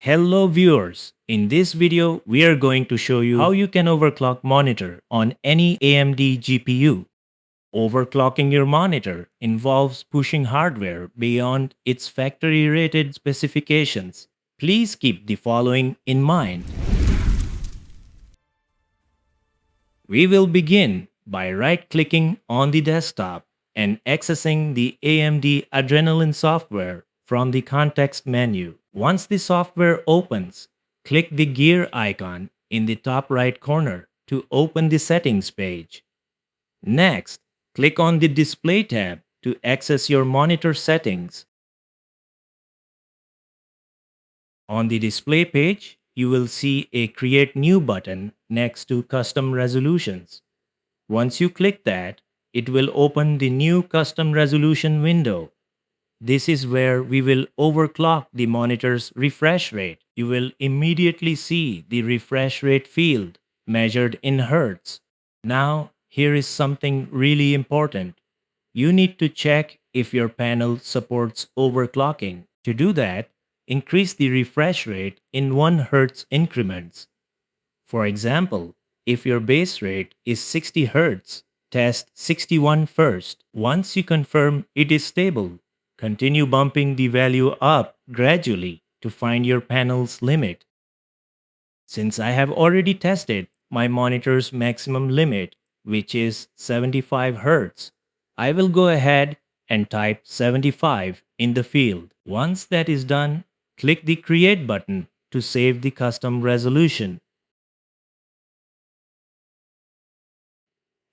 Hello viewers, in this video we are going to show you how you can overclock monitor on any AMD GPU. Overclocking your monitor involves pushing hardware beyond its factory rated specifications. Please keep the following in mind. We will begin by right-clicking on the desktop and accessing the AMD Adrenalin software from the context menu. Once the software opens, click the gear icon in the top right corner to open the settings page. Next, click on the Display tab to access your monitor settings. On the display page, you will see a Create New button next to Custom Resolutions. Once you click that, it will open the new custom resolution window. This is where we will overclock the monitor's refresh rate. You will immediately see the refresh rate field measured in Hertz. Now, here is something really important. You need to check if your panel supports overclocking. To do that, increase the refresh rate in 1 Hz increments. For example, if your base rate is 60 Hz, test 61 first. Once you confirm it is stable, continue bumping the value up gradually to find your panel's limit. Since I have already tested my monitor's maximum limit, which is 75 Hz, I will go ahead and type 75 in the field. Once that is done, click the Create button to save the custom resolution.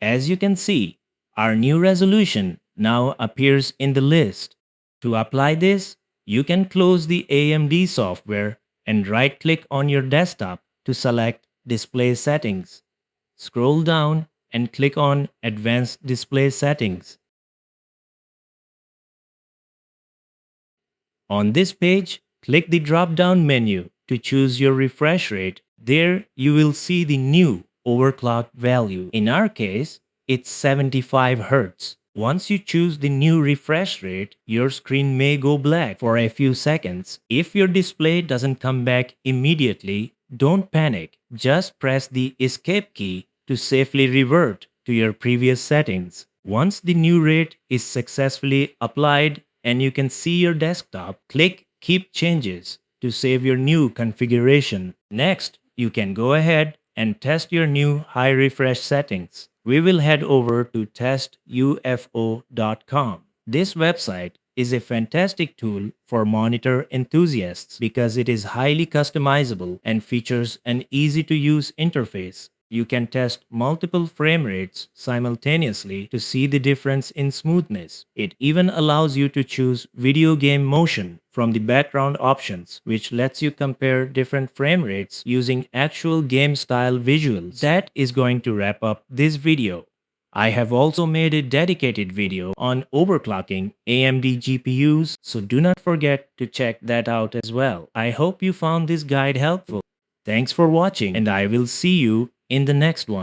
As you can see, our new resolution now appears in the list. To apply this, you can close the AMD software and right-click on your desktop to select Display Settings. Scroll down and click on Advanced Display Settings. On this page, click the drop-down menu to choose your refresh rate. There you will see the new overclock value. In our case, it's 75 Hz. Once you choose the new refresh rate, your screen may go black for a few seconds. If your display doesn't come back immediately, don't panic. Just press the Escape key to safely revert to your previous settings. Once the new rate is successfully applied and you can see your desktop, click Keep Changes to save your new configuration. Next, you can go ahead and test your new high refresh settings. We will head over to TestUFO.com. This website is a fantastic tool for monitor enthusiasts because it is highly customizable and features an easy-to-use interface. You can test multiple frame rates simultaneously to see the difference in smoothness. It even allows you to choose video game motion from the background options, which lets you compare different frame rates using actual game-style visuals. That is going to wrap up this video. I have also made a dedicated video on overclocking AMD GPUs, so do not forget to check that out as well. I hope you found this guide helpful. Thanks for watching, and I will see you in the next one.